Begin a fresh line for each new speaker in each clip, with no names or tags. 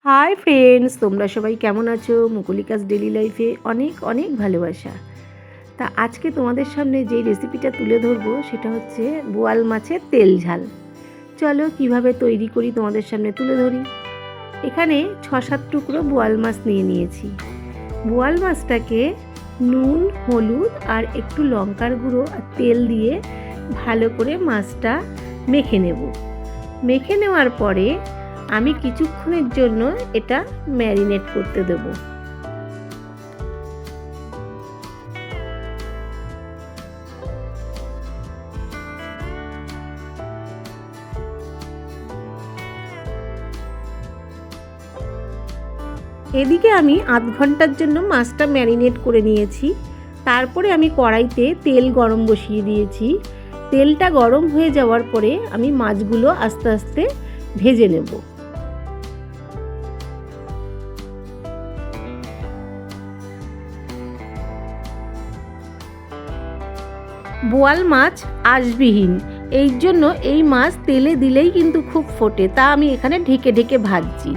Hi friends, তোমরা সবাই কেমন আছো? মুকুলিকাস ডেলি লাইফে অনেক অনেক ভালোবাসা। তা আজকে তোমাদের সামনে যে রেসিপিটা তুলে ধরবো সেটা হচ্ছে বোয়াল মাছের তেল ঝাল। চলো কিভাবে তৈরি করি তোমাদের সামনে তুলে ধরি। এখানে 6-7 টুকরো বোয়াল মাছ নিয়ে নিয়েছি। বোয়াল মাছটাকে নুন, হলুদ আর একটু লঙ্কার গুঁড়ো আর তেল দিয়ে ভালো করে মাছটা মেখে নেব। মেখে নেওয়ার পরে আমি কিছুক্ষণের জন্য এটা ম্যারিনেট করতে দেব। এদিকে আমি আধ ঘন্টার জন্য মাছটা ম্যারিনেট করে নিয়েছি। তারপরে আমি কড়াইতে তেল গরম বসিয়ে দিয়েছি। তেলটা গরম হয়ে যাওয়ার পরে আমি মাছগুলো আস্তে আস্তে ভেজে নেব। বোয়াল মাছ আঁশবিহীন, এই জন্য এই মাছ তেলে দিলেই কিন্তু খুব ফোটে, তা আমি এখানে ঢেকে ঢেকে ভাজছি।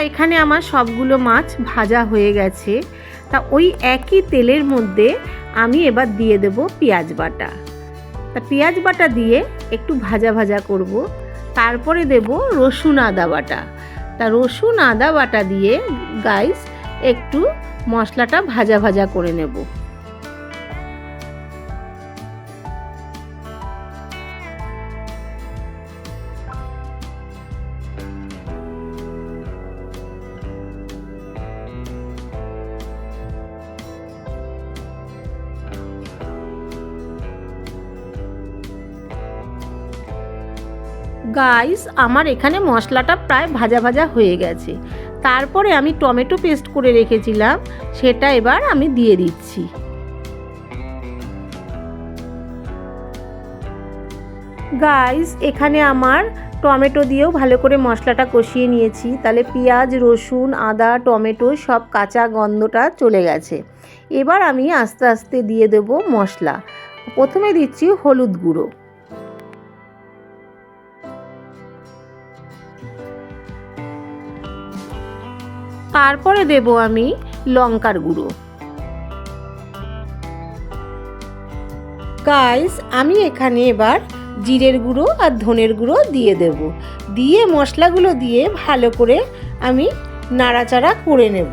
এখানে আমার সবগুলো মাছ ভাজা হয়ে গেছে। তা ওই একই তেলের মধ্যে আমি এবার দিয়ে দেব পেঁয়াজ বাটা। তা পেঁয়াজ বাটা দিয়ে একটু ভাজা ভাজা করব। তারপরে দেব রসুন আদা বাটা। তা রসুন আদা বাটা দিয়ে গাইস একটু মশলাটা ভাজা ভাজা করে নেব। গাইস, আমার এখানে মশলাটা প্রায় ভাজা ভাজা হয়ে গেছে। তারপরে আমি টমেটো পেস্ট করে রেখেছিলাম, সেটা এবার আমি দিয়ে দিচ্ছি। গাইস, এখানে আমার টমেটো দিয়েও ভালো করে মশলাটা কষিয়ে নিয়েছি। তাহলে পেঁয়াজ, রসুন, আদা, টমেটো সব কাঁচা গন্ধটা চলে গেছে। এবার আমি আস্তে আস্তে দিয়ে দেব মশলা। প্রথমে দিচ্ছি হলুদ গুঁড়ো, তারপরে দেব আমি লঙ্কার গুঁড়ো। গাইস, আমি এখানে এবার জিরের গুঁড়ো আর ধনের গুঁড়ো দিয়ে দেব। দিয়ে মশলাগুলো দিয়ে ভালো করে আমি নাড়াচাড়া করে নেব।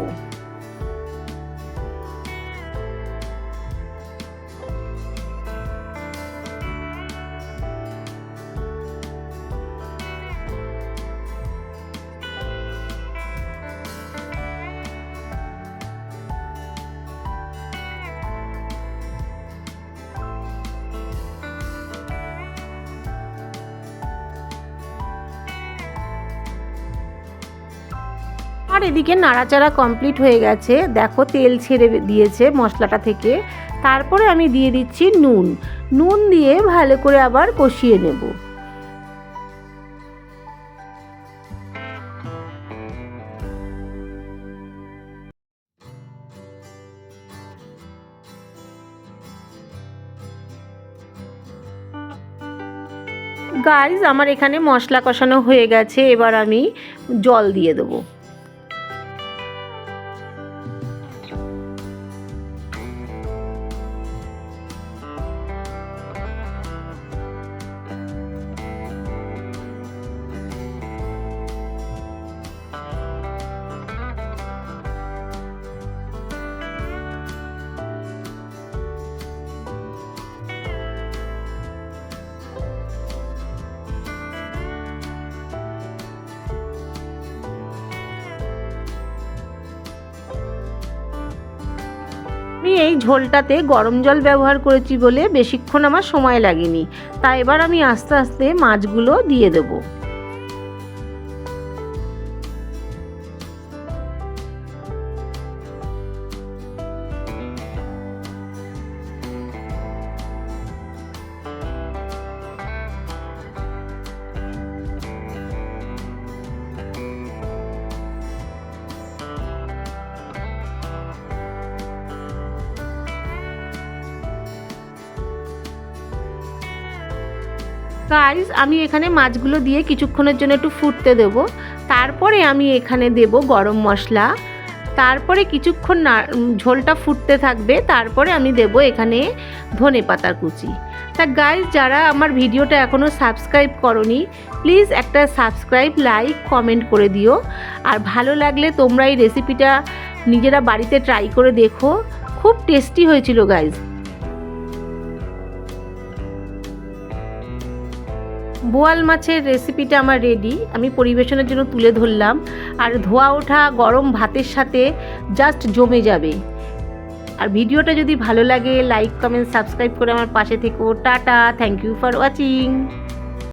আর এদিকে নাড়াচাড়া কমপ্লিট হয়ে গেছে। দেখো তেল ছেড়ে দিয়েছে মশলাটা থেকে। তারপরে আমি দিয়ে দিচ্ছি নুন। নুন দিয়ে ভালো করে আবার কষিয়ে নেব। গাইস, আমার এখানে মশলা কষানো হয়ে গেছে। এবার আমি জল দিয়ে দেবো। আমি এই ঝোলটাতে গরম জল ব্যবহার করেছি বলে বেশিক্ষণ আমার সময় লাগেনি। তাই এবার আমি আস্তে আস্তে মাছগুলো দিয়ে দেবো। গাইস আমি এখানে মাছগুলো দিয়ে কিছুক্ষণের জন্য একটু ফুটতে দেব, তারপরে আমি এখানে দেব গরম মশলা, তারপরে কিছুক্ষণ ঝোলটা ফুটতে থাকবে, তারপরে আমি দেব এখানে ধনেপাতার কুচি। তা গাইস যারা আমার ভিডিওটা এখনও সাবস্ক্রাইব করনি, প্লিজ একটা সাবস্ক্রাইব, লাইক, কমেন্ট করে দিও। আর ভালো লাগলে তোমরা এই রেসিপিটা নিজেরা বাড়িতে ট্রাই করে দেখো, খুব টেস্টি হয়েছিল গাইস। বোয়াল মাছের রেসিপিটা আমার রেডি, আমি পরিবেশনের জন্য তুলে ধরলাম। আর ধোয়া ওঠা গরম ভাতের সাথে জাস্ট জমে যাবে। আর ভিডিওটা যদি ভালো লাগে লাইক, কমেন্ট, সাবস্ক্রাইব করে আমার পাশে থেকো। Tata, thank you for watching.